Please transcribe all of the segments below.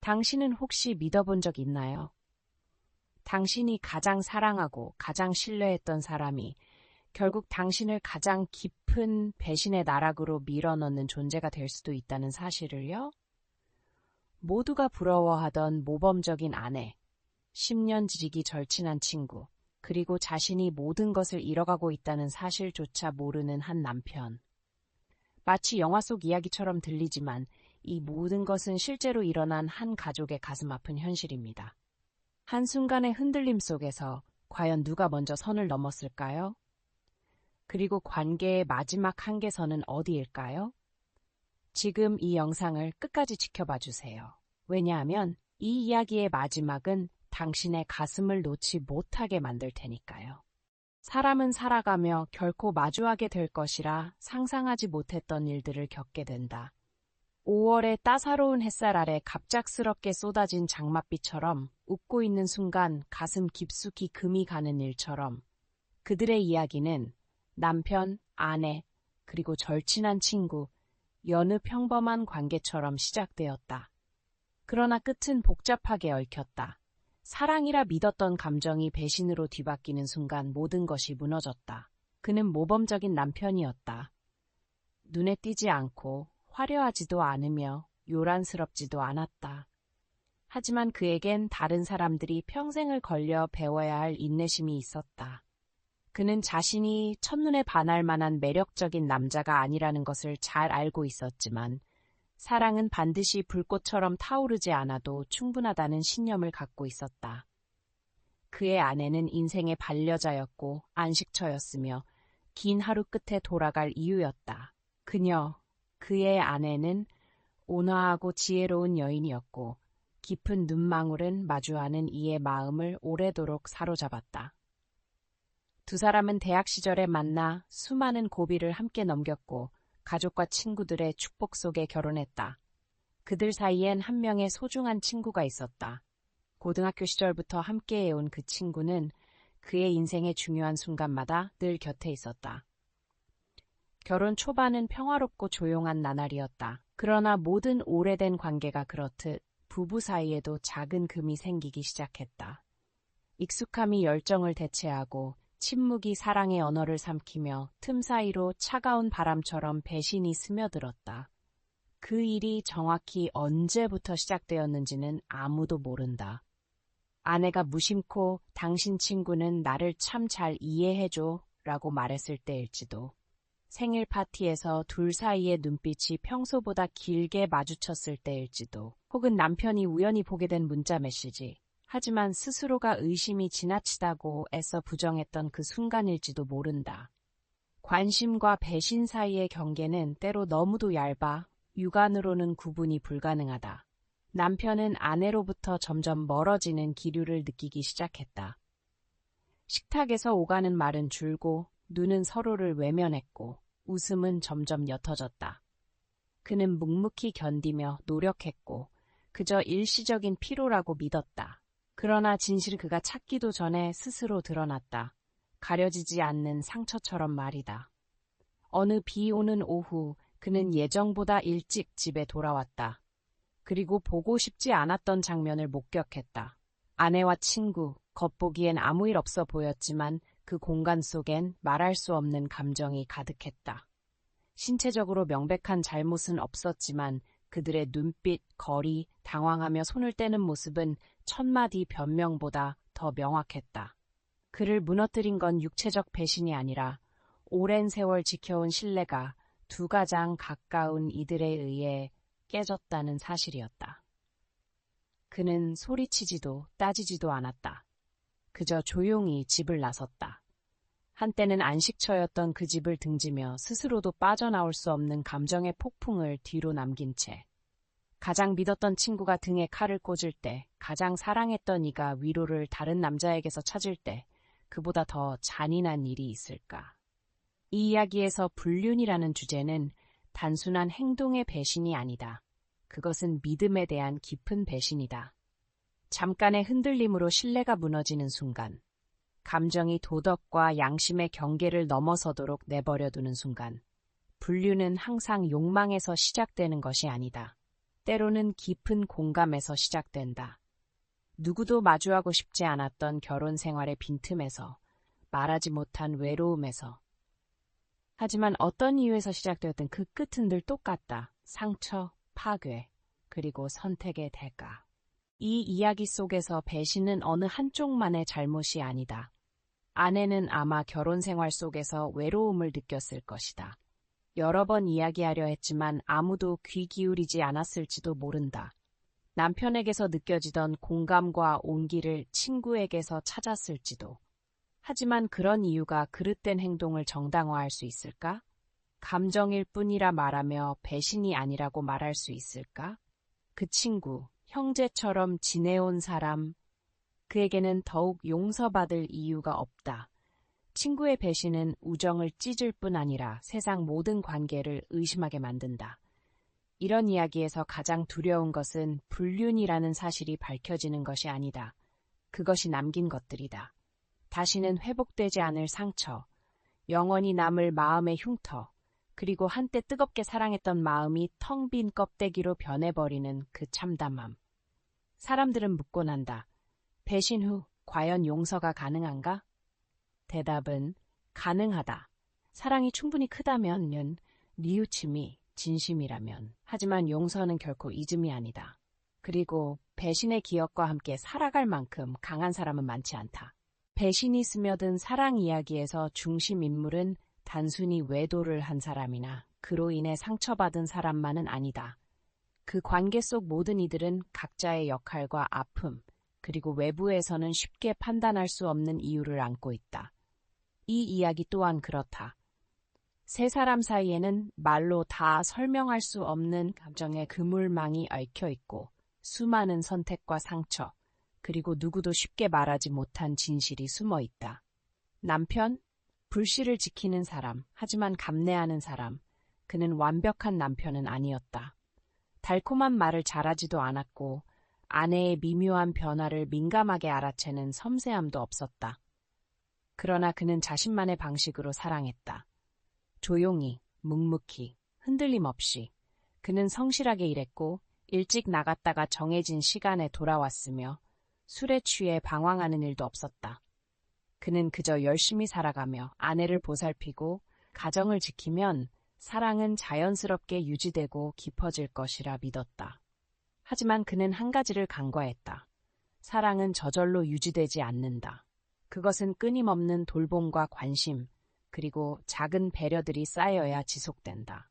당신은 혹시 믿어본 적 있나요? 당신이 가장 사랑하고 가장 신뢰했던 사람이 결국 당신을 가장 깊은 배신의 나락으로 밀어넣는 존재가 될 수도 있다는 사실을요? 모두가 부러워하던 모범적인 아내, 10년 지기 절친한 친구, 그리고 자신이 모든 것을 잃어가고 있다는 사실조차 모르는 한 남편. 마치 영화 속 이야기처럼 들리지만 이 모든 것은 실제로 일어난 한 가족의 가슴 아픈 현실입니다. 한순간의 흔들림 속에서 과연 누가 먼저 선을 넘었을까요? 그리고 관계의 마지막 한계선은 어디일까요? 지금 이 영상을 끝까지 지켜봐 주세요. 왜냐하면 이 이야기의 마지막은 당신의 가슴을 놓지 못하게 만들 테니까요. 사람은 살아가며 결코 마주하게 될 것이라 상상하지 못했던 일들을 겪게 된다. 5월의 따사로운 햇살 아래 갑작스럽게 쏟아진 장맛비처럼 웃고 있는 순간 가슴 깊숙이 금이 가는 일처럼 그들의 이야기는 남편, 아내, 그리고 절친한 친구, 여느 평범한 관계처럼 시작되었다. 그러나 끝은 복잡하게 얽혔다. 사랑이라 믿었던 감정이 배신으로 뒤바뀌는 순간 모든 것이 무너졌다. 그는 모범적인 남편이었다. 눈에 띄지 않고 화려하지도 않으며 요란스럽지도 않았다. 하지만 그에겐 다른 사람들이 평생을 걸려 배워야 할 인내심이 있었다. 그는 자신이 첫눈에 반할 만한 매력적인 남자가 아니라는 것을 잘 알고 있었지만 사랑은 반드시 불꽃처럼 타오르지 않아도 충분하다는 신념을 갖고 있었다. 그의 아내는 인생의 반려자였고 안식처였으며 긴 하루 끝에 돌아갈 이유였다. 그의 아내는 온화하고 지혜로운 여인이었고 깊은 눈망울은 마주하는 이의 마음을 오래도록 사로잡았다. 두 사람은 대학 시절에 만나 수많은 고비를 함께 넘겼고 가족과 친구들의 축복 속에 결혼했다. 그들 사이엔 한 명의 소중한 친구가 있었다. 고등학교 시절부터 함께해온 그 친구는 그의 인생의 중요한 순간마다 늘 곁에 있었다. 결혼 초반은 평화롭고 조용한 나날이었다. 그러나 모든 오래된 관계가 그렇듯 부부 사이에도 작은 금이 생기기 시작했다. 익숙함이 열정을 대체하고 침묵이 사랑의 언어를 삼키며 틈 사이로 차가운 바람처럼 배신이 스며들었다. 그 일이 정확히 언제부터 시작되었는지는 아무도 모른다. 아내가 무심코 당신 친구는 나를 참 잘 이해해줘 라고 말했을 때일지도, 생일 파티에서 둘 사이의 눈빛이 평소보다 길게 마주쳤을 때일지도, 혹은 남편이 우연히 보게 된 문자 메시지, 하지만 스스로가 의심이 지나치다고 애써 부정했던 그 순간일지도 모른다. 관심과 배신 사이의 경계는 때로 너무도 얇아 육안으로는 구분이 불가능하다. 남편은 아내로부터 점점 멀어지는 기류를 느끼기 시작했다. 식탁에서 오가는 말은 줄고 눈은 서로를 외면했고 웃음은 점점 옅어졌다. 그는 묵묵히 견디며 노력했고 그저 일시적인 피로라고 믿었다. 그러나 진실 그가 찾기도 전에 스스로 드러났다. 가려지지 않는 상처처럼 말이다. 어느 비 오는 오후 그는 예정보다 일찍 집에 돌아왔다. 그리고 보고 싶지 않았던 장면을 목격했다. 아내와 친구, 겉보기엔 아무 일 없어 보였지만 그 공간 속엔 말할 수 없는 감정이 가득했다. 신체적으로 명백한 잘못은 없었지만 그들의 눈빛, 거리, 당황하며 손을 떼는 모습은 천마디 변명보다 더 명확했다. 그를 무너뜨린 건 육체적 배신이 아니라 오랜 세월 지켜온 신뢰가 두 가장 가까운 이들에 의해 깨졌다는 사실이었다. 그는 소리치지도 따지지도 않았다. 그저 조용히 집을 나섰다. 한때는 안식처였던 그 집을 등지며 스스로도 빠져나올 수 없는 감정의 폭풍을 뒤로 남긴 채 가장 믿었던 친구가 등에 칼을 꽂을 때, 가장 사랑했던 이가 위로를 다른 남자에게서 찾을 때 그보다 더 잔인한 일이 있을까? 이 이야기에서 불륜이라는 주제는 단순한 행동의 배신이 아니다. 그것은 믿음에 대한 깊은 배신이다. 잠깐의 흔들림으로 신뢰가 무너지는 순간, 감정이 도덕과 양심의 경계를 넘어서도록 내버려두는 순간, 불륜은 항상 욕망에서 시작되는 것이 아니다. 때로는 깊은 공감에서 시작된다. 누구도 마주하고 싶지 않았던 결혼 생활의 빈틈에서, 말하지 못한 외로움에서. 하지만 어떤 이유에서 시작되었든 그 끝은 늘 똑같다. 상처, 파괴, 그리고 선택의 대가. 이 이야기 속에서 배신은 어느 한쪽만의 잘못이 아니다. 아내는 아마 결혼 생활 속에서 외로움을 느꼈을 것이다. 여러 번 이야기하려 했지만 아무도 귀 기울이지 않았을지도 모른다. 남편에게서 느껴지던 공감과 온기를 친구에게서 찾았을지도. 하지만 그런 이유가 그릇된 행동을 정당화할 수 있을까? 감정일 뿐이라 말하며 배신이 아니라고 말할 수 있을까? 그 친구, 형제처럼 지내온 사람, 그에게는 더욱 용서받을 이유가 없다. 친구의 배신은 우정을 찢을 뿐 아니라 세상 모든 관계를 의심하게 만든다. 이런 이야기에서 가장 두려운 것은 불륜이라는 사실이 밝혀지는 것이 아니다. 그것이 남긴 것들이다. 다시는 회복되지 않을 상처, 영원히 남을 마음의 흉터, 그리고 한때 뜨겁게 사랑했던 마음이 텅 빈 껍데기로 변해버리는 그 참담함. 사람들은 묻곤 한다. 배신 후 과연 용서가 가능한가? 대답은 가능하다. 사랑이 충분히 크다면, 뉘우침이 진심이라면. 하지만 용서는 결코 잊음이 아니다. 그리고 배신의 기억과 함께 살아갈 만큼 강한 사람은 많지 않다. 배신이 스며든 사랑 이야기에서 중심 인물은 단순히 외도를 한 사람이나 그로 인해 상처받은 사람만은 아니다. 그 관계 속 모든 이들은 각자의 역할과 아픔, 그리고 외부에서는 쉽게 판단할 수 없는 이유를 안고 있다. 이 이야기 또한 그렇다. 세 사람 사이에는 말로 다 설명할 수 없는 감정의 그물망이 얽혀 있고 수많은 선택과 상처, 그리고 누구도 쉽게 말하지 못한 진실이 숨어 있다. 남편, 불씨를 지키는 사람, 하지만 감내하는 사람, 그는 완벽한 남편은 아니었다. 달콤한 말을 잘하지도 않았고 아내의 미묘한 변화를 민감하게 알아채는 섬세함도 없었다. 그러나 그는 자신만의 방식으로 사랑했다. 조용히, 묵묵히, 흔들림 없이. 그는 성실하게 일했고 일찍 나갔다가 정해진 시간에 돌아왔으며 술에 취해 방황하는 일도 없었다. 그는 그저 열심히 살아가며 아내를 보살피고 가정을 지키면 사랑은 자연스럽게 유지되고 깊어질 것이라 믿었다. 하지만 그는 한 가지를 간과했다. 사랑은 저절로 유지되지 않는다. 그것은 끊임없는 돌봄과 관심, 그리고 작은 배려들이 쌓여야 지속된다.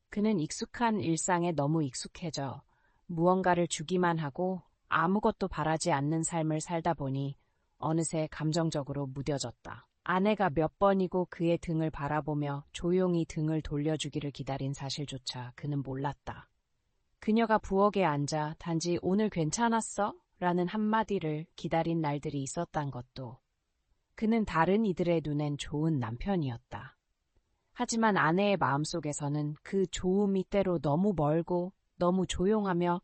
그는 익숙한 일상에 너무 익숙해져 무언가를 주기만 하고 아무것도 바라지 않는 삶을 살다 보니 어느새 감정적으로 무뎌졌다. 아내가 몇 번이고 그의 등을 바라보며 조용히 등을 돌려주기를 기다린 사실조차 그는 몰랐다. 그녀가 부엌에 앉아 단지 오늘 괜찮았어? 라는 한마디를 기다린 날들이 있었단 것도. 그는 다른 이들의 눈엔 좋은 남편이었다. 하지만 아내의 마음속에서는 그 좋음이 때로 너무 멀고 너무 조용하며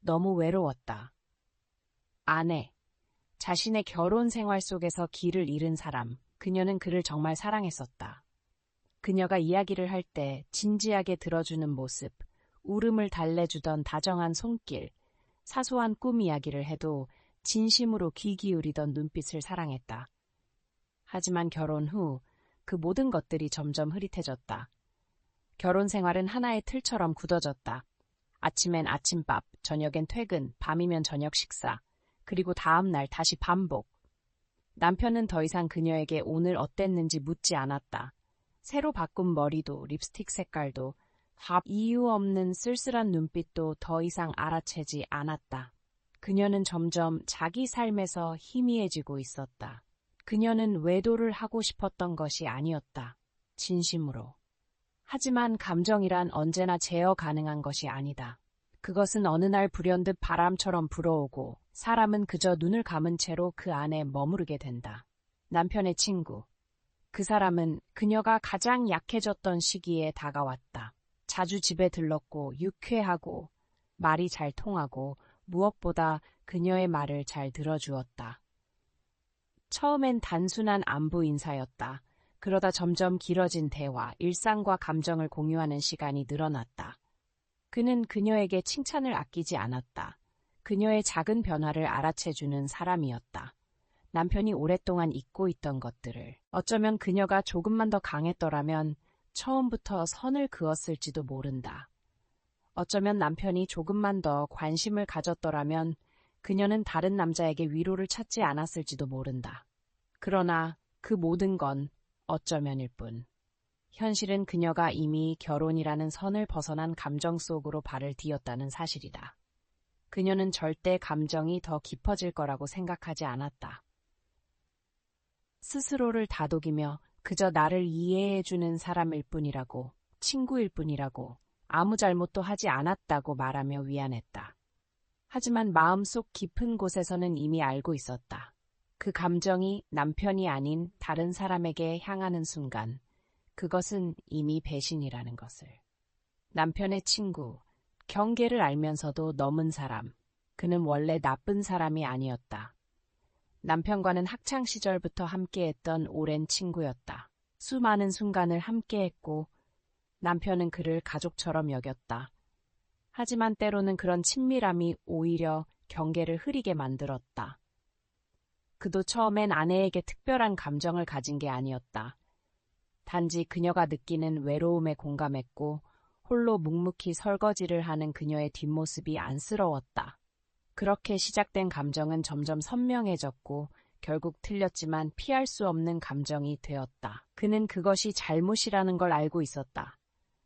너무 외로웠다. 아내, 자신의 결혼 생활 속에서 길을 잃은 사람, 그녀는 그를 정말 사랑했었다. 그녀가 이야기를 할 때 진지하게 들어주는 모습, 울음을 달래주던 다정한 손길, 사소한 꿈 이야기를 해도 진심으로 귀 기울이던 눈빛을 사랑했다. 하지만 결혼 후 그 모든 것들이 점점 흐릿해졌다. 결혼 생활은 하나의 틀처럼 굳어졌다. 아침엔 아침밥, 저녁엔 퇴근, 밤이면 저녁 식사, 그리고 다음 날 다시 반복. 남편은 더 이상 그녀에게 오늘 어땠는지 묻지 않았다. 새로 바꾼 머리도 립스틱 색깔도 이유 없는 쓸쓸한 눈빛도 더 이상 알아채지 않았다. 그녀는 점점 자기 삶에서 희미해지고 있었다. 그녀는 외도를 하고 싶었던 것이 아니었다. 진심으로. 하지만 감정이란 언제나 제어 가능한 것이 아니다. 그것은 어느 날 불현듯 바람처럼 불어오고 사람은 그저 눈을 감은 채로 그 안에 머무르게 된다. 남편의 친구. 그 사람은 그녀가 가장 약해졌던 시기에 다가왔다. 자주 집에 들렀고 유쾌하고 말이 잘 통하고 무엇보다 그녀의 말을 잘 들어주었다. 처음엔 단순한 안부 인사였다. 그러다 점점 길어진 대화, 일상과 감정을 공유하는 시간이 늘어났다. 그는 그녀에게 칭찬을 아끼지 않았다. 그녀의 작은 변화를 알아채주는 사람이었다. 남편이 오랫동안 잊고 있던 것들을. 어쩌면 그녀가 조금만 더 강했더라면 처음부터 선을 그었을지도 모른다. 어쩌면 남편이 조금만 더 관심을 가졌더라면 그녀는 다른 남자에게 위로를 찾지 않았을지도 모른다. 그러나 그 모든 건 어쩌면일 뿐. 현실은 그녀가 이미 결혼이라는 선을 벗어난 감정 속으로 발을 디뎠다는 사실이다. 그녀는 절대 감정이 더 깊어질 거라고 생각하지 않았다. 스스로를 다독이며 그저 나를 이해해주는 사람일 뿐이라고, 친구일 뿐이라고, 아무 잘못도 하지 않았다고 말하며 위안했다. 하지만 마음속 깊은 곳에서는 이미 알고 있었다. 그 감정이 남편이 아닌 다른 사람에게 향하는 순간, 그것은 이미 배신이라는 것을. 남편의 친구, 경계를 알면서도 넘은 사람, 그는 원래 나쁜 사람이 아니었다. 남편과는 학창 시절부터 함께했던 오랜 친구였다. 수많은 순간을 함께했고 남편은 그를 가족처럼 여겼다. 하지만 때로는 그런 친밀함이 오히려 경계를 흐리게 만들었다. 그도 처음엔 아내에게 특별한 감정을 가진 게 아니었다. 단지 그녀가 느끼는 외로움에 공감했고 홀로 묵묵히 설거지를 하는 그녀의 뒷모습이 안쓰러웠다. 그렇게 시작된 감정은 점점 선명해졌고 결국 틀렸지만 피할 수 없는 감정이 되었다. 그는 그것이 잘못이라는 걸 알고 있었다.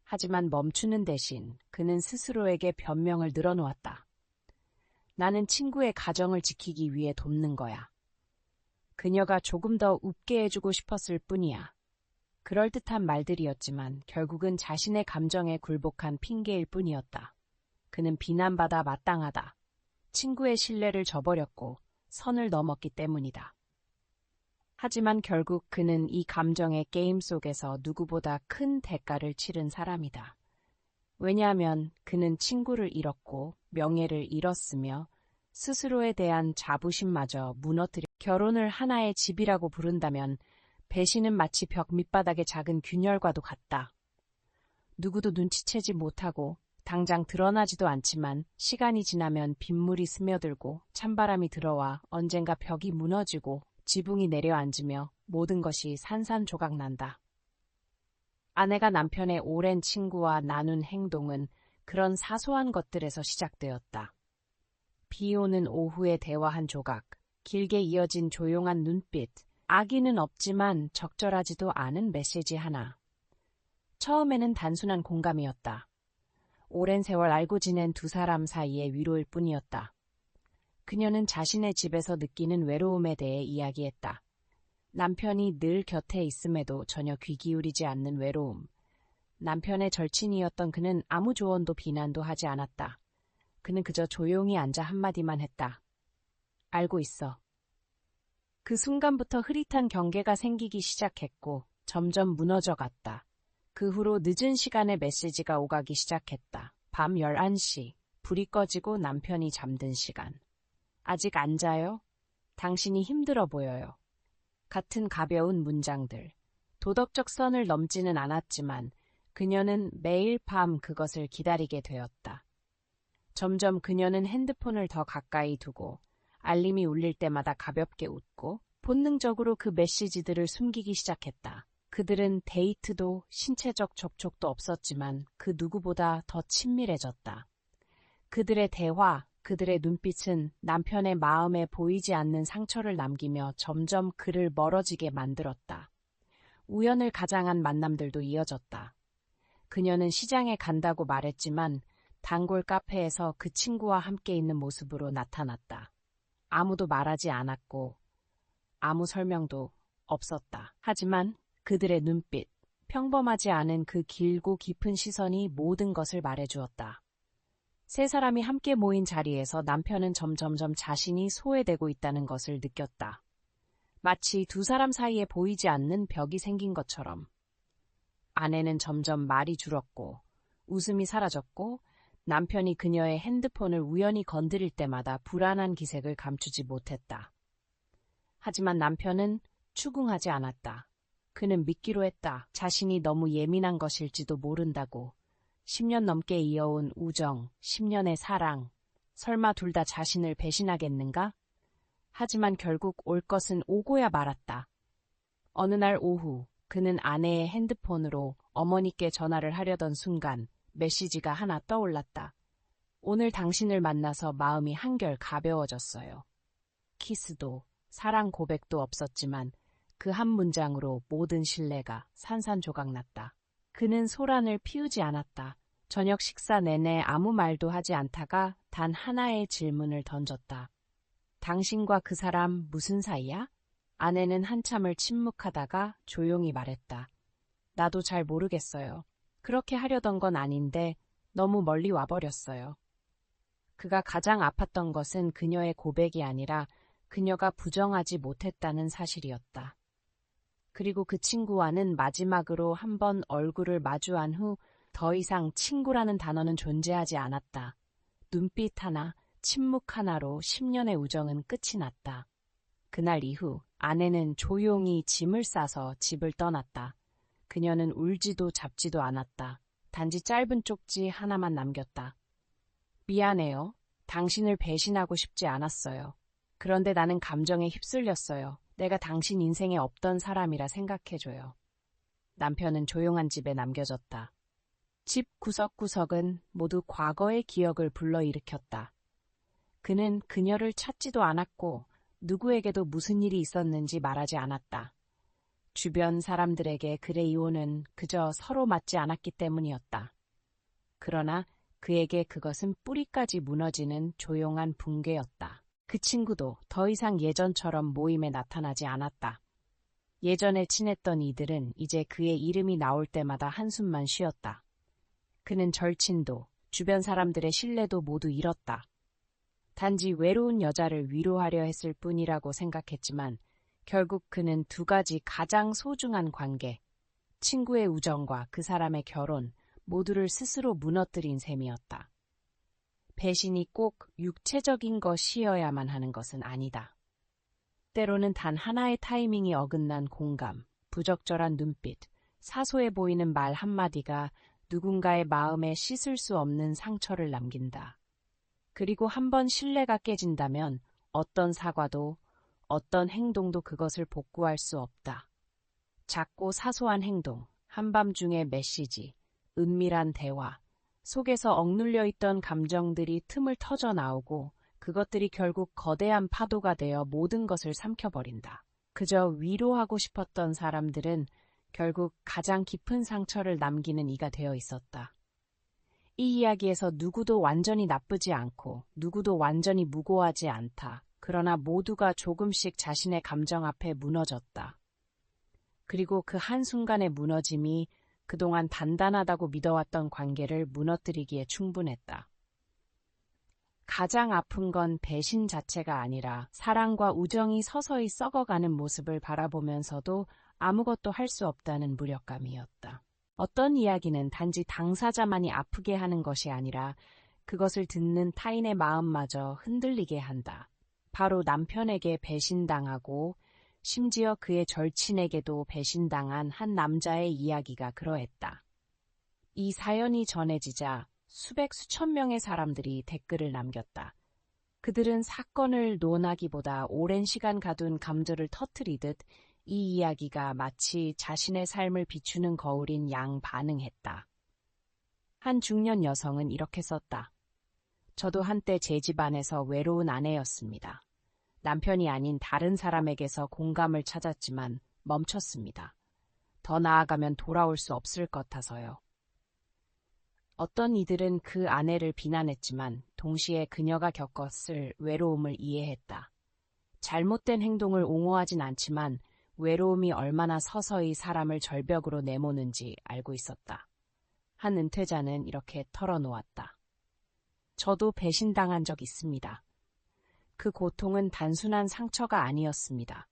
하지만 멈추는 대신 그는 스스로에게 변명을 늘어놓았다. 나는 친구의 가정을 지키기 위해 돕는 거야. 그녀가 조금 더 웃게 해주고 싶었을 뿐이야. 그럴듯한 말들이었지만 결국은 자신의 감정에 굴복한 핑계일 뿐이었다. 그는 비난받아 마땅하다. 친구의 신뢰를 저버렸고 선을 넘었기 때문이다. 하지만 결국 그는 이 감정의 게임 속에서 누구보다 큰 대가를 치른 사람이다. 왜냐하면 그는 친구를 잃었고 명예를 잃었으며 스스로에 대한 자부심마저 무너뜨려 결혼을 하나의 집이라고 부른다면 배신은 마치 벽 밑바닥의 작은 균열과도 같다. 누구도 눈치채지 못하고 당장 드러나지도 않지만 시간이 지나면 빗물이 스며들고 찬바람이 들어와 언젠가 벽이 무너지고 지붕이 내려앉으며 모든 것이 산산조각 난다. 아내가 남편의 오랜 친구와 나눈 행동은 그런 사소한 것들에서 시작되었다. 비 오는 오후의 대화 한 조각, 길게 이어진 조용한 눈빛, 악의는 없지만 적절하지도 않은 메시지 하나. 처음에는 단순한 공감이었다. 오랜 세월 알고 지낸 두 사람 사이의 위로일 뿐이었다. 그녀는 자신의 집에서 느끼는 외로움에 대해 이야기했다. 남편이 늘 곁에 있음에도 전혀 귀 기울이지 않는 외로움. 남편의 절친이었던 그는 아무 조언도 비난도 하지 않았다. 그는 그저 조용히 앉아 한마디만 했다. 알고 있어. 그 순간부터 흐릿한 경계가 생기기 시작했고 점점 무너져 갔다. 그 후로 늦은 시간에 메시지가 오가기 시작했다. 밤 11시, 불이 꺼지고 남편이 잠든 시간. 아직 안 자요? 당신이 힘들어 보여요. 같은 가벼운 문장들. 도덕적 선을 넘지는 않았지만 그녀는 매일 밤 그것을 기다리게 되었다. 점점 그녀는 핸드폰을 더 가까이 두고 알림이 울릴 때마다 가볍게 웃고 본능적으로 그 메시지들을 숨기기 시작했다. 그들은 데이트도 신체적 접촉도 없었지만 그 누구보다 더 친밀해졌다. 그들의 대화, 그들의 눈빛은 남편의 마음에 보이지 않는 상처를 남기며 점점 그를 멀어지게 만들었다. 우연을 가장한 만남들도 이어졌다. 그녀는 시장에 간다고 말했지만 단골 카페에서 그 친구와 함께 있는 모습으로 나타났다. 아무도 말하지 않았고 아무 설명도 없었다. 하지만 그들의 눈빛, 평범하지 않은 그 길고 깊은 시선이 모든 것을 말해주었다. 세 사람이 함께 모인 자리에서 남편은 점점점 자신이 소외되고 있다는 것을 느꼈다. 마치 두 사람 사이에 보이지 않는 벽이 생긴 것처럼. 아내는 점점 말이 줄었고 웃음이 사라졌고 남편이 그녀의 핸드폰을 우연히 건드릴 때마다 불안한 기색을 감추지 못했다. 하지만 남편은 추궁하지 않았다. 그는 믿기로 했다. 자신이 너무 예민한 것일지도 모른다고. 10년 넘게 이어온 우정, 10년의 사랑, 설마 둘 다 자신을 배신하겠는가? 하지만 결국 올 것은 오고야 말았다. 어느 날 오후, 그는 아내의 핸드폰으로 어머니께 전화를 하려던 순간 메시지가 하나 떠올랐다. 오늘 당신을 만나서 마음이 한결 가벼워졌어요. 키스도 사랑 고백도 없었지만 그 한 문장으로 모든 신뢰가 산산조각났다. 그는 소란을 피우지 않았다. 저녁 식사 내내 아무 말도 하지 않다가 단 하나의 질문을 던졌다. 당신과 그 사람 무슨 사이야? 아내는 한참을 침묵하다가 조용히 말했다. 나도 잘 모르겠어요. 그렇게 하려던 건 아닌데 너무 멀리 와버렸어요. 그가 가장 아팠던 것은 그녀의 고백이 아니라 그녀가 부정하지 못했다는 사실이었다. 그리고 그 친구와는 마지막으로 한 번 얼굴을 마주한 후 더 이상 친구라는 단어는 존재하지 않았다. 눈빛 하나, 침묵 하나로 10년의 우정은 끝이 났다. 그날 이후 아내는 조용히 짐을 싸서 집을 떠났다. 그녀는 울지도 잡지도 않았다. 단지 짧은 쪽지 하나만 남겼다. 미안해요. 당신을 배신하고 싶지 않았어요. 그런데 나는 감정에 휩쓸렸어요. 내가 당신 인생에 없던 사람이라 생각해줘요. 남편은 조용한 집에 남겨졌다. 집 구석구석은 모두 과거의 기억을 불러일으켰다. 그는 그녀를 찾지도 않았고 누구에게도 무슨 일이 있었는지 말하지 않았다. 주변 사람들에게 그의 이혼은 그저 서로 맞지 않았기 때문이었다. 그러나 그에게 그것은 뿌리까지 무너지는 조용한 붕괴였다. 그 친구도 더 이상 예전처럼 모임에 나타나지 않았다. 예전에 친했던 이들은 이제 그의 이름이 나올 때마다 한숨만 쉬었다. 그는 절친도 주변 사람들의 신뢰도 모두 잃었다. 단지 외로운 여자를 위로하려 했을 뿐이라고 생각했지만 결국 그는 두 가지 가장 소중한 관계, 친구의 우정과 그 사람의 결혼 모두를 스스로 무너뜨린 셈이었다. 배신이 꼭 육체적인 것이어야만 하는 것은 아니다. 때로는 단 하나의 타이밍이 어긋난 공감, 부적절한 눈빛, 사소해 보이는 말 한마디가 누군가의 마음에 씻을 수 없는 상처를 남긴다. 그리고 한번 신뢰가 깨진다면 어떤 사과도 어떤 행동도 그것을 복구할 수 없다. 작고 사소한 행동, 한밤중의 메시지, 은밀한 대화, 속에서 억눌려 있던 감정들이 틈을 터져 나오고 그것들이 결국 거대한 파도가 되어 모든 것을 삼켜버린다. 그저 위로하고 싶었던 사람들은 결국 가장 깊은 상처를 남기는 이가 되어 있었다. 이 이야기에서 누구도 완전히 나쁘지 않고 누구도 완전히 무고하지 않다. 그러나 모두가 조금씩 자신의 감정 앞에 무너졌다. 그리고 그 한순간의 무너짐이 그동안 단단하다고 믿어왔던 관계를 무너뜨리기에 충분했다. 가장 아픈 건 배신 자체가 아니라 사랑과 우정이 서서히 썩어가는 모습을 바라보면서도 아무것도 할 수 없다는 무력감이었다. 어떤 이야기는 단지 당사자만이 아프게 하는 것이 아니라 그것을 듣는 타인의 마음마저 흔들리게 한다. 바로 남편에게 배신당하고 심지어 그의 절친에게도 배신당한 한 남자의 이야기가 그러했다. 이 사연이 전해지자 수백 수천 명의 사람들이 댓글을 남겼다. 그들은 사건을 논하기보다 오랜 시간 가둔 감정을 터뜨리듯 이 이야기가 마치 자신의 삶을 비추는 거울인 양 반응했다. 한 중년 여성은 이렇게 썼다. 저도 한때 제 집안에서 외로운 아내였습니다. 남편이 아닌 다른 사람에게서 공감을 찾았지만 멈췄습니다. 더 나아가면 돌아올 수 없을 것 같아서요. 어떤 이들은 그 아내를 비난했지만 동시에 그녀가 겪었을 외로움을 이해했다. 잘못된 행동을 옹호하진 않지만 외로움이 얼마나 서서히 사람을 절벽으로 내모는지 알고 있었다. 한 은퇴자는 이렇게 털어놓았다. 저도 배신당한 적 있습니다. 그 고통은 단순한 상처가 아니었습니다.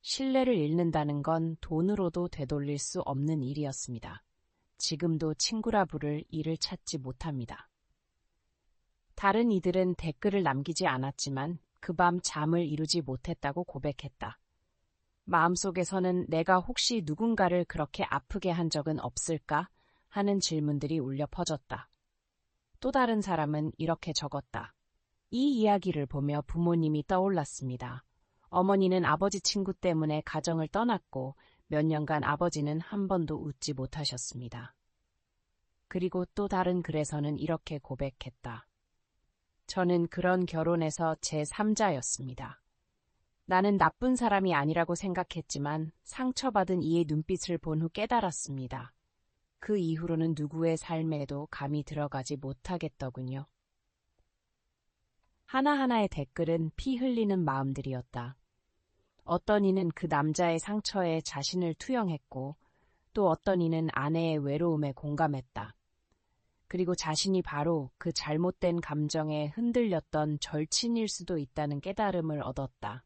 신뢰를 잃는다는 건 돈으로도 되돌릴 수 없는 일이었습니다. 지금도 친구라 부를 이를 찾지 못합니다. 다른 이들은 댓글을 남기지 않았지만 그 밤 잠을 이루지 못했다고 고백했다. 마음속에서는 내가 혹시 누군가를 그렇게 아프게 한 적은 없을까 하는 질문들이 울려 퍼졌다. 또 다른 사람은 이렇게 적었다. 이 이야기를 보며 부모님이 떠올랐습니다. 어머니는 아버지 친구 때문에 가정을 떠났고 몇 년간 아버지는 한 번도 웃지 못하셨습니다. 그리고 또 다른 글에서는 이렇게 고백했다. 저는 그런 결혼에서 제3자였습니다. 나는 나쁜 사람이 아니라고 생각했지만 상처받은 이의 눈빛을 본 후 깨달았습니다. 그 이후로는 누구의 삶에도 감히 들어가지 못하겠더군요. 하나하나의 댓글은 피 흘리는 마음들이었다. 어떤 이는 그 남자의 상처에 자신을 투영했고 또 어떤 이는 아내의 외로움에 공감했다. 그리고 자신이 바로 그 잘못된 감정에 흔들렸던 절친일 수도 있다는 깨달음을 얻었다.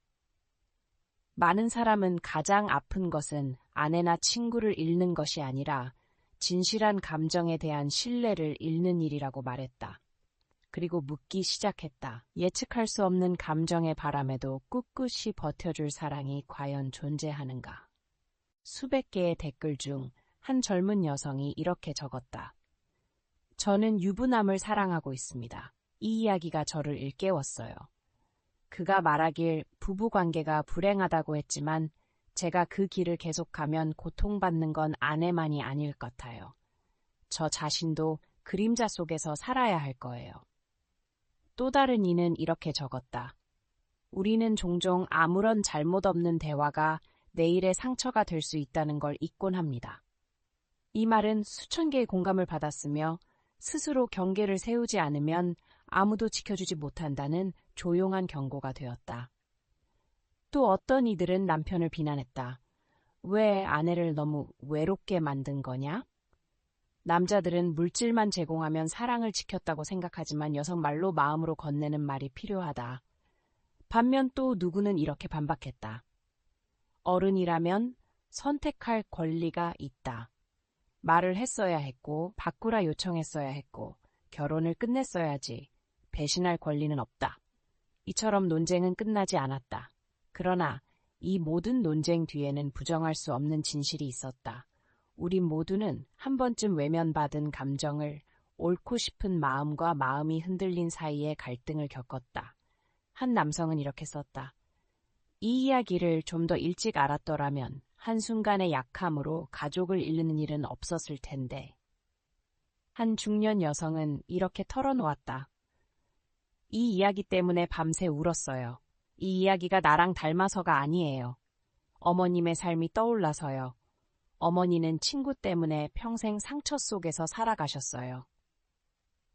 많은 사람은 가장 아픈 것은 아내나 친구를 잃는 것이 아니라 진실한 감정에 대한 신뢰를 잃는 일이라고 말했다. 그리고 묻기 시작했다. 예측할 수 없는 감정의 바람에도 꿋꿋이 버텨줄 사랑이 과연 존재하는가? 수백 개의 댓글 중 한 젊은 여성이 이렇게 적었다. 저는 유부남을 사랑하고 있습니다. 이 이야기가 저를 일깨웠어요. 그가 말하길 부부관계가 불행하다고 했지만 제가 그 길을 계속가면 고통받는 건 아내만이 아닐 것 같아요. 저 자신도 그림자 속에서 살아야 할 거예요. 또 다른 이는 이렇게 적었다. 우리는 종종 아무런 잘못 없는 대화가 내일의 상처가 될 수 있다는 걸 잊곤 합니다. 이 말은 수천 개의 공감을 받았으며 스스로 경계를 세우지 않으면 아무도 지켜주지 못한다는 조용한 경고가 되었다. 또 어떤 이들은 남편을 비난했다. 왜 아내를 너무 외롭게 만든 거냐? 남자들은 물질만 제공하면 사랑을 지켰다고 생각하지만 여성 말로 마음으로 건네는 말이 필요하다. 반면 또 누구는 이렇게 반박했다. 어른이라면 선택할 권리가 있다. 말을 했어야 했고 바꾸라 요청했어야 했고 결혼을 끝냈어야지. 배신할 권리는 없다. 이처럼 논쟁은 끝나지 않았다. 그러나 이 모든 논쟁 뒤에는 부정할 수 없는 진실이 있었다. 우리 모두는 한 번쯤 외면받은 감정을 옳고 싶은 마음과 마음이 흔들린 사이에 갈등을 겪었다. 한 남성은 이렇게 썼다. 이 이야기를 좀 더 일찍 알았더라면 한순간의 약함으로 가족을 잃는 일은 없었을 텐데. 한 중년 여성은 이렇게 털어놓았다. 이 이야기 때문에 밤새 울었어요. 이 이야기가 나랑 닮아서가 아니에요. 어머님의 삶이 떠올라서요. 어머니는 친구 때문에 평생 상처 속에서 살아가셨어요.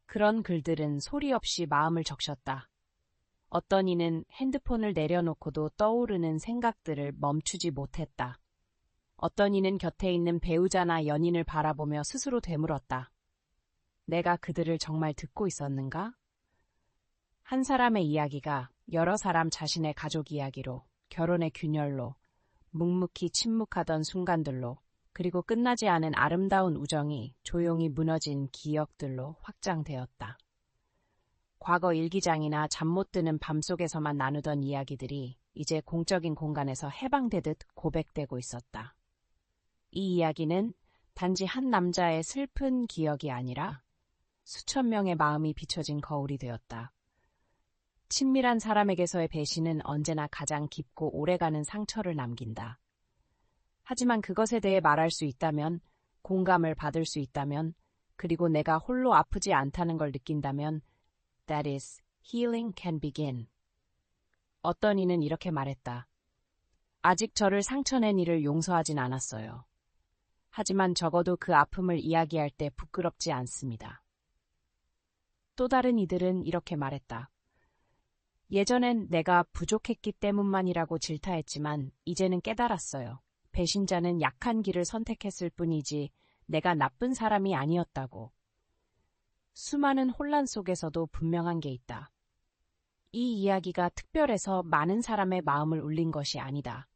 그런 글들은 소리 없이 마음을 적셨다. 어떤 이는 핸드폰을 내려놓고도 떠오르는 생각들을 멈추지 못했다. 어떤 이는 곁에 있는 배우자나 연인을 바라보며 스스로 되물었다. 내가 그들을 정말 듣고 있었는가? 한 사람의 이야기가 여러 사람 자신의 가족 이야기로, 결혼의 균열로, 묵묵히 침묵하던 순간들로, 그리고 끝나지 않은 아름다운 우정이 조용히 무너진 기억들로 확장되었다. 과거 일기장이나 잠 못 드는 밤속에서만 나누던 이야기들이 이제 공적인 공간에서 해방되듯 고백되고 있었다. 이 이야기는 단지 한 남자의 슬픈 기억이 아니라 수천 명의 마음이 비춰진 거울이 되었다. 친밀한 사람에게서의 배신은 언제나 가장 깊고 오래가는 상처를 남긴다. 하지만 그것에 대해 말할 수 있다면, 공감을 받을 수 있다면, 그리고 내가 홀로 아프지 않다는 걸 느낀다면, that is, healing can begin. 어떤 이는 이렇게 말했다. 아직 저를 상처낸 이를 용서하진 않았어요. 하지만 적어도 그 아픔을 이야기할 때 부끄럽지 않습니다. 또 다른 이들은 이렇게 말했다. 예전엔 내가 부족했기 때문만이라고 질타했지만 이제는 깨달았어요. 배신자는 약한 길을 선택했을 뿐이지 내가 나쁜 사람이 아니었다고. 수많은 혼란 속에서도 분명한 게 있다. 이 이야기가 특별해서 많은 사람의 마음을 울린 것이 아니다.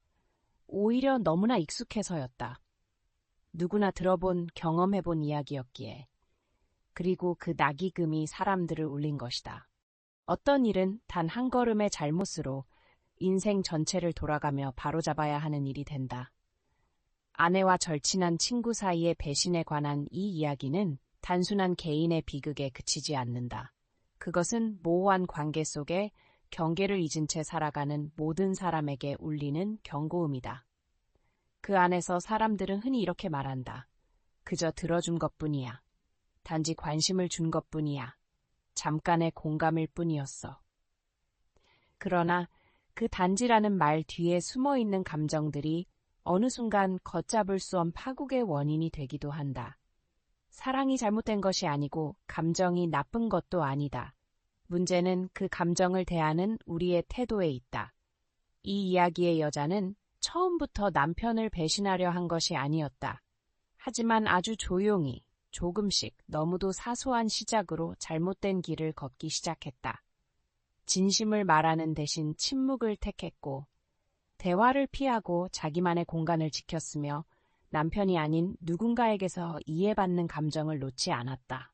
오히려 너무나 익숙해서였다. 누구나 들어본, 경험해본 이야기였기에. 그리고 그 낙이금이 사람들을 울린 것이다. 어떤 일은 단 한 걸음의 잘못으로 인생 전체를 돌아가며 바로잡아야 하는 일이 된다. 아내와 절친한 친구 사이의 배신에 관한 이 이야기는 단순한 개인의 비극에 그치지 않는다. 그것은 모호한 관계 속에 경계를 잊은 채 살아가는 모든 사람에게 울리는 경고음이다. 그 안에서 사람들은 흔히 이렇게 말한다. 그저 들어준 것뿐이야. 단지 관심을 준 것뿐이야. 잠깐의 공감일 뿐이었어. 그러나 그 단지라는 말 뒤에 숨어있는 감정들이 어느 순간 걷잡을 수 없는 파국의 원인이 되기도 한다. 사랑이 잘못된 것이 아니고 감정이 나쁜 것도 아니다. 문제는 그 감정을 대하는 우리의 태도에 있다. 이 이야기의 여자는 처음부터 남편을 배신하려 한 것이 아니었다. 하지만 아주 조용히, 조금씩 너무도 사소한 시작으로 잘못된 길을 걷기 시작했다. 진심을 말하는 대신 침묵을 택했고, 대화를 피하고 자기만의 공간을 지켰으며 남편이 아닌 누군가에게서 이해받는 감정을 놓지 않았다.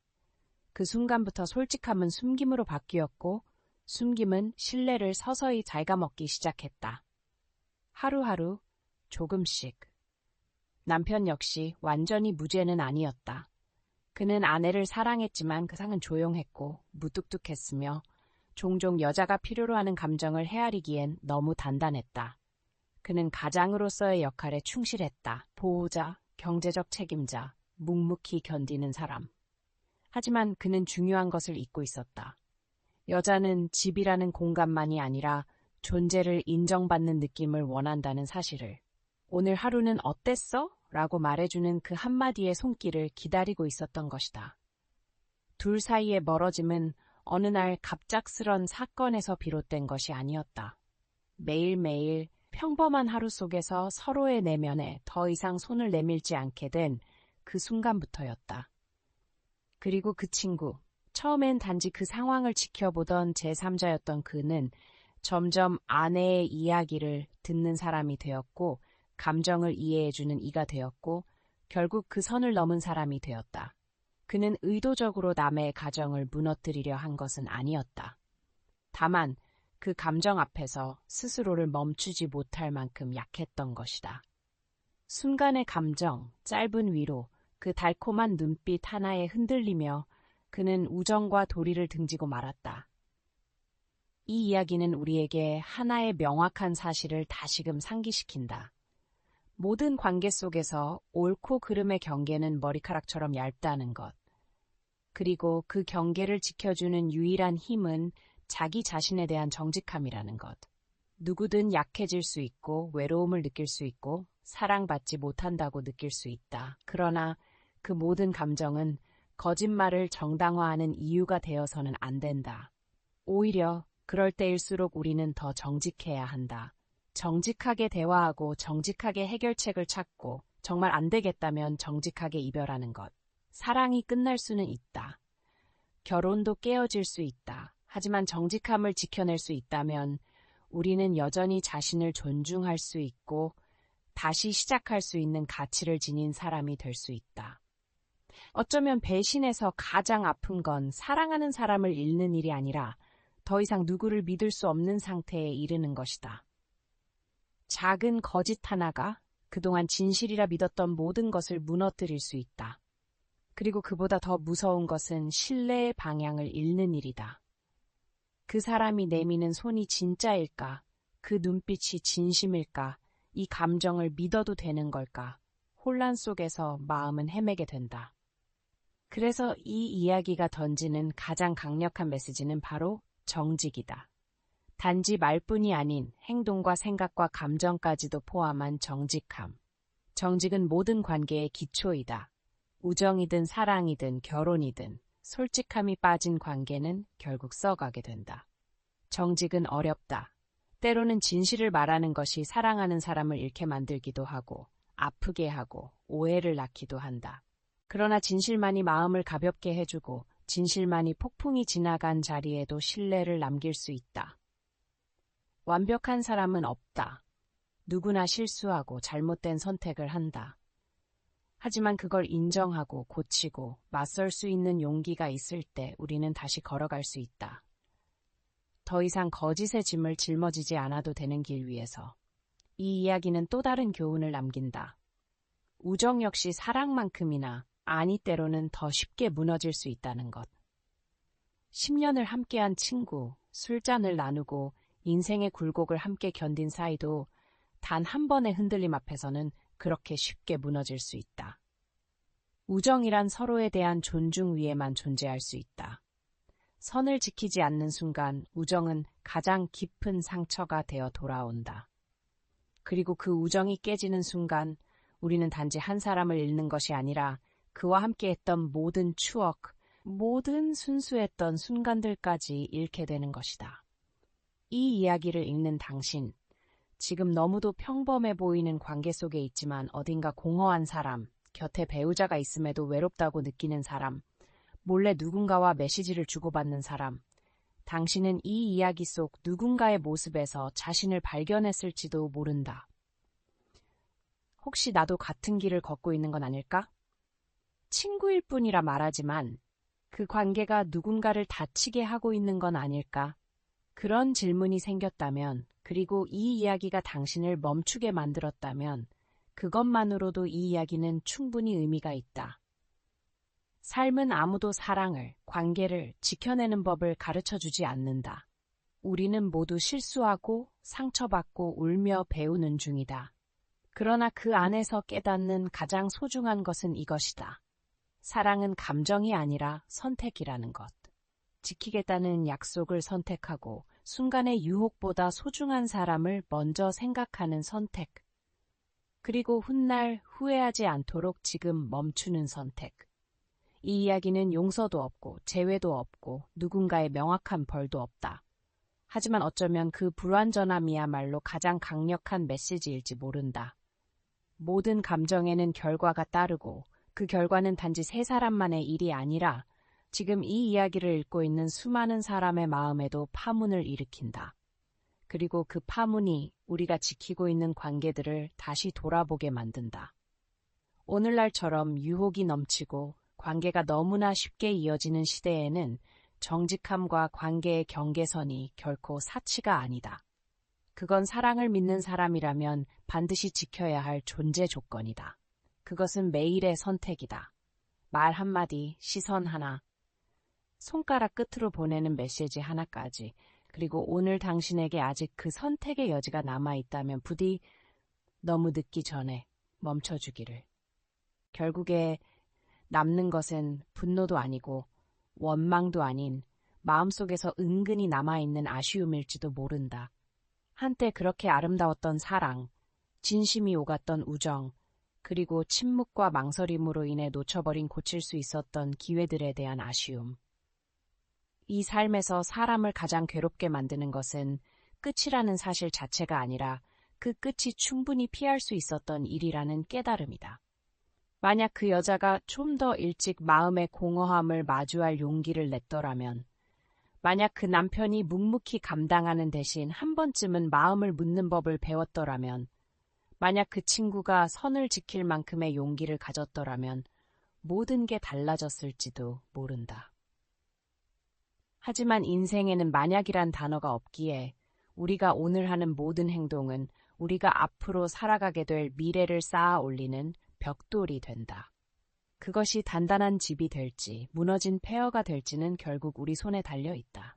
그 순간부터 솔직함은 숨김으로 바뀌었고, 숨김은 신뢰를 서서히 갉아먹기 시작했다. 하루하루, 조금씩. 남편 역시 완전히 무죄는 아니었다. 그는 아내를 사랑했지만 그 상은 조용했고 무뚝뚝했으며 종종 여자가 필요로 하는 감정을 헤아리기엔 너무 단단했다. 그는 가장으로서의 역할에 충실했다. 보호자, 경제적 책임자, 묵묵히 견디는 사람. 하지만 그는 중요한 것을 잊고 있었다. 여자는 집이라는 공간만이 아니라 존재를 인정받는 느낌을 원한다는 사실을. 오늘 하루는 어땠어? 라고 말해주는 그 한마디의 손길을 기다리고 있었던 것이다. 둘 사이의 멀어짐은 어느 날 갑작스런 사건에서 비롯된 것이 아니었다. 매일매일 평범한 하루 속에서 서로의 내면에 더 이상 손을 내밀지 않게 된 그 순간부터였다. 그리고 그 친구, 처음엔 단지 그 상황을 지켜보던 제3자였던 그는 점점 아내의 이야기를 듣는 사람이 되었고 감정을 이해해주는 이가 되었고 결국 그 선을 넘은 사람이 되었다. 그는 의도적으로 남의 가정을 무너뜨리려 한 것은 아니었다. 다만 그 감정 앞에서 스스로를 멈추지 못할 만큼 약했던 것이다. 순간의 감정, 짧은 위로, 그 달콤한 눈빛 하나에 흔들리며 그는 우정과 도리를 등지고 말았다. 이 이야기는 우리에게 하나의 명확한 사실을 다시금 상기시킨다. 모든 관계 속에서 옳고 그름의 경계는 머리카락처럼 얇다는 것. 그리고 그 경계를 지켜주는 유일한 힘은 자기 자신에 대한 정직함이라는 것. 누구든 약해질 수 있고 외로움을 느낄 수 있고 사랑받지 못한다고 느낄 수 있다. 그러나 그 모든 감정은 거짓말을 정당화하는 이유가 되어서는 안 된다. 오히려 그럴 때일수록 우리는 더 정직해야 한다. 정직하게 대화하고 정직하게 해결책을 찾고 정말 안 되겠다면 정직하게 이별하는 것. 사랑이 끝날 수는 있다. 결혼도 깨어질 수 있다. 하지만 정직함을 지켜낼 수 있다면 우리는 여전히 자신을 존중할 수 있고 다시 시작할 수 있는 가치를 지닌 사람이 될 수 있다. 어쩌면 배신에서 가장 아픈 건 사랑하는 사람을 잃는 일이 아니라 더 이상 누구를 믿을 수 없는 상태에 이르는 것이다. 작은 거짓 하나가 그동안 진실이라 믿었던 모든 것을 무너뜨릴 수 있다. 그리고 그보다 더 무서운 것은 신뢰의 방향을 잃는 일이다. 그 사람이 내미는 손이 진짜일까? 그 눈빛이 진심일까? 이 감정을 믿어도 되는 걸까? 혼란 속에서 마음은 헤매게 된다. 그래서 이 이야기가 던지는 가장 강력한 메시지는 바로 정직이다. 단지 말뿐이 아닌 행동과 생각과 감정까지도 포함한 정직함. 정직은 모든 관계의 기초이다. 우정이든 사랑이든 결혼이든 솔직함이 빠진 관계는 결국 썩어가게 된다. 정직은 어렵다. 때로는 진실을 말하는 것이 사랑하는 사람을 잃게 만들기도 하고 아프게 하고 오해를 낳기도 한다. 그러나 진실만이 마음을 가볍게 해주고 진실만이 폭풍이 지나간 자리에도 신뢰를 남길 수 있다. 완벽한 사람은 없다. 누구나 실수하고 잘못된 선택을 한다. 하지만 그걸 인정하고 고치고 맞설 수 있는 용기가 있을 때 우리는 다시 걸어갈 수 있다. 더 이상 거짓의 짐을 짊어지지 않아도 되는 길 위에서. 이 이야기는 또 다른 교훈을 남긴다. 우정 역시 사랑만큼이나 아니 때로는 더 쉽게 무너질 수 있다는 것. 10년을 함께한 친구, 술잔을 나누고 인생의 굴곡을 함께 견딘 사이도 단 한 번의 흔들림 앞에서는 그렇게 쉽게 무너질 수 있다. 우정이란 서로에 대한 존중 위에만 존재할 수 있다. 선을 지키지 않는 순간 우정은 가장 깊은 상처가 되어 돌아온다. 그리고 그 우정이 깨지는 순간 우리는 단지 한 사람을 잃는 것이 아니라 그와 함께했던 모든 추억, 모든 순수했던 순간들까지 잃게 되는 것이다. 이 이야기를 읽는 당신, 지금 너무도 평범해 보이는 관계 속에 있지만 어딘가 공허한 사람, 곁에 배우자가 있음에도 외롭다고 느끼는 사람, 몰래 누군가와 메시지를 주고받는 사람, 당신은 이 이야기 속 누군가의 모습에서 자신을 발견했을지도 모른다. 혹시 나도 같은 길을 걷고 있는 건 아닐까? 친구일 뿐이라 말하지만 그 관계가 누군가를 다치게 하고 있는 건 아닐까? 그런 질문이 생겼다면, 그리고 이 이야기가 당신을 멈추게 만들었다면 그것만으로도 이 이야기는 충분히 의미가 있다. 삶은 아무도 사랑을, 관계를 지켜내는 법을 가르쳐주지 않는다. 우리는 모두 실수하고 상처받고 울며 배우는 중이다. 그러나 그 안에서 깨닫는 가장 소중한 것은 이것이다. 사랑은 감정이 아니라 선택이라는 것. 지키겠다는 약속을 선택하고 순간의 유혹보다 소중한 사람을 먼저 생각하는 선택. 그리고 훗날 후회하지 않도록 지금 멈추는 선택. 이 이야기는 용서도 없고 재회도 없고 누군가의 명확한 벌도 없다. 하지만 어쩌면 그 불완전함이야말로 가장 강력한 메시지일지 모른다. 모든 감정에는 결과가 따르고 그 결과는 단지 세 사람만의 일이 아니라 지금 이 이야기를 읽고 있는 수많은 사람의 마음에도 파문을 일으킨다. 그리고 그 파문이 우리가 지키고 있는 관계들을 다시 돌아보게 만든다. 오늘날처럼 유혹이 넘치고 관계가 너무나 쉽게 이어지는 시대에는 정직함과 관계의 경계선이 결코 사치가 아니다. 그건 사랑을 믿는 사람이라면 반드시 지켜야 할 존재 조건이다. 그것은 매일의 선택이다. 말 한마디, 시선 하나, 손가락 끝으로 보내는 메시지 하나까지, 그리고 오늘 당신에게 아직 그 선택의 여지가 남아있다면 부디 너무 늦기 전에 멈춰주기를. 결국에 남는 것은 분노도 아니고 원망도 아닌 마음속에서 은근히 남아있는 아쉬움일지도 모른다. 한때 그렇게 아름다웠던 사랑, 진심이 오갔던 우정, 그리고 침묵과 망설임으로 인해 놓쳐버린 고칠 수 있었던 기회들에 대한 아쉬움. 이 삶에서 사람을 가장 괴롭게 만드는 것은 끝이라는 사실 자체가 아니라 그 끝이 충분히 피할 수 있었던 일이라는 깨달음이다. 만약 그 여자가 좀 더 일찍 마음의 공허함을 마주할 용기를 냈더라면, 만약 그 남편이 묵묵히 감당하는 대신 한 번쯤은 마음을 묻는 법을 배웠더라면, 만약 그 친구가 선을 지킬 만큼의 용기를 가졌더라면 모든 게 달라졌을지도 모른다. 하지만 인생에는 만약이란 단어가 없기에 우리가 오늘 하는 모든 행동은 우리가 앞으로 살아가게 될 미래를 쌓아 올리는 벽돌이 된다. 그것이 단단한 집이 될지 무너진 폐허가 될지는 결국 우리 손에 달려 있다.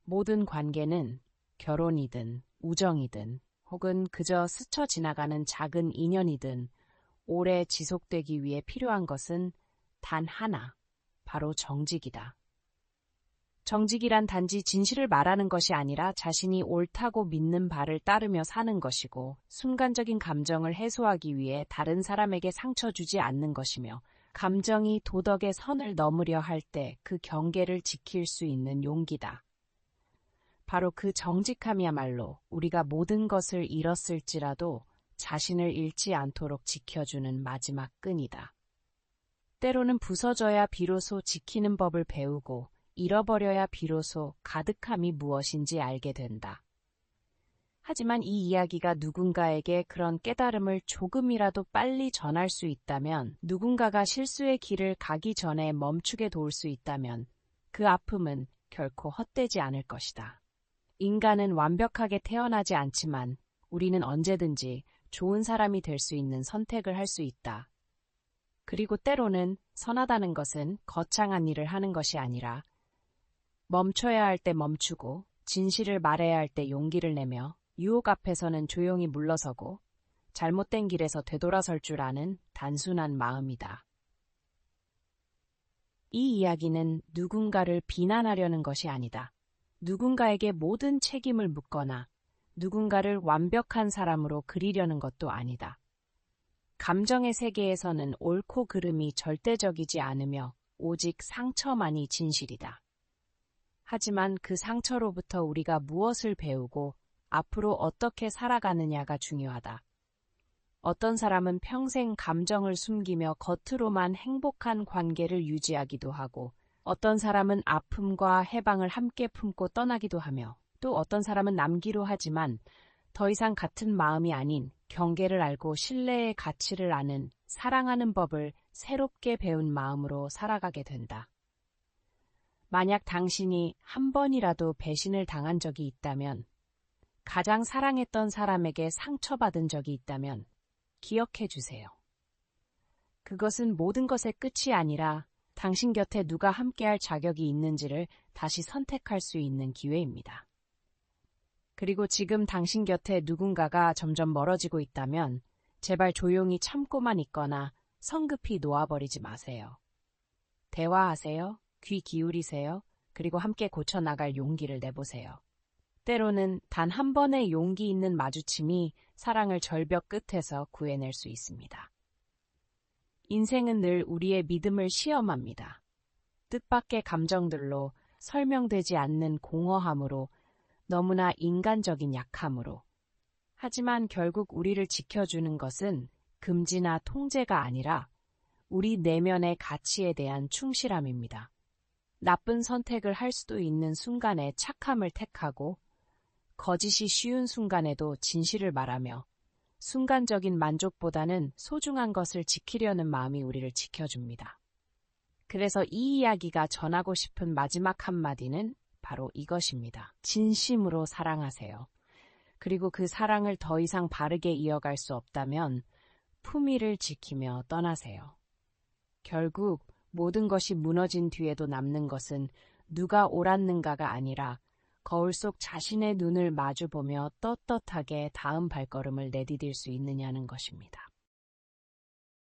모든 관계는 결혼이든 우정이든 혹은 그저 스쳐 지나가는 작은 인연이든 오래 지속되기 위해 필요한 것은 단 하나, 바로 정직이다. 정직이란 단지 진실을 말하는 것이 아니라 자신이 옳다고 믿는 바를 따르며 사는 것이고 순간적인 감정을 해소하기 위해 다른 사람에게 상처 주지 않는 것이며 감정이 도덕의 선을 넘으려 할 때 그 경계를 지킬 수 있는 용기다. 바로 그 정직함이야말로 우리가 모든 것을 잃었을지라도 자신을 잃지 않도록 지켜주는 마지막 끈이다. 때로는 부서져야 비로소 지키는 법을 배우고 잃어버려야 비로소 가득함이 무엇인지 알게 된다. 하지만 이 이야기가 누군가에게 그런 깨달음을 조금이라도 빨리 전할 수 있다면, 누군가가 실수의 길을 가기 전에 멈추게 도울 수 있다면 그 아픔은 결코 헛되지 않을 것이다. 인간은 완벽하게 태어나지 않지만 우리는 언제든지 좋은 사람이 될 수 있는 선택을 할 수 있다. 그리고 때로는 선하다는 것은 거창한 일을 하는 것이 아니라 멈춰야 할 때 멈추고 진실을 말해야 할 때 용기를 내며 유혹 앞에서는 조용히 물러서고 잘못된 길에서 되돌아설 줄 아는 단순한 마음이다. 이 이야기는 누군가를 비난하려는 것이 아니다. 누군가에게 모든 책임을 묻거나 누군가를 완벽한 사람으로 그리려는 것도 아니다. 감정의 세계에서는 옳고 그름이 절대적이지 않으며 오직 상처만이 진실이다. 하지만 그 상처로부터 우리가 무엇을 배우고 앞으로 어떻게 살아가느냐가 중요하다. 어떤 사람은 평생 감정을 숨기며 겉으로만 행복한 관계를 유지하기도 하고, 어떤 사람은 아픔과 해방을 함께 품고 떠나기도 하며, 또 어떤 사람은 남기로 하지만 더 이상 같은 마음이 아닌 경계를 알고 신뢰의 가치를 아는 사랑하는 법을 새롭게 배운 마음으로 살아가게 된다. 만약 당신이 한 번이라도 배신을 당한 적이 있다면, 가장 사랑했던 사람에게 상처받은 적이 있다면 기억해 주세요. 그것은 모든 것의 끝이 아니라 당신 곁에 누가 함께할 자격이 있는지를 다시 선택할 수 있는 기회입니다. 그리고 지금 당신 곁에 누군가가 점점 멀어지고 있다면 제발 조용히 참고만 있거나 성급히 놓아버리지 마세요. 대화하세요. 귀 기울이세요. 그리고 함께 고쳐나갈 용기를 내보세요. 때로는 단 한 번의 용기 있는 마주침이 사랑을 절벽 끝에서 구해낼 수 있습니다. 인생은 늘 우리의 믿음을 시험합니다. 뜻밖의 감정들로, 설명되지 않는 공허함으로, 너무나 인간적인 약함으로. 하지만 결국 우리를 지켜주는 것은 금지나 통제가 아니라 우리 내면의 가치에 대한 충실함입니다. 나쁜 선택을 할 수도 있는 순간에 착함을 택하고, 거짓이 쉬운 순간에도 진실을 말하며 순간적인 만족보다는 소중한 것을 지키려는 마음이 우리를 지켜줍니다. 그래서 이 이야기가 전하고 싶은 마지막 한마디는 바로 이것입니다. 진심으로 사랑하세요. 그리고 그 사랑을 더 이상 바르게 이어갈 수 없다면 품위를 지키며 떠나세요. 결국 모든 것이 무너진 뒤에도 남는 것은 누가 옳았는가가 아니라 거울 속 자신의 눈을 마주보며 떳떳하게 다음 발걸음을 내디딜 수 있느냐는 것입니다.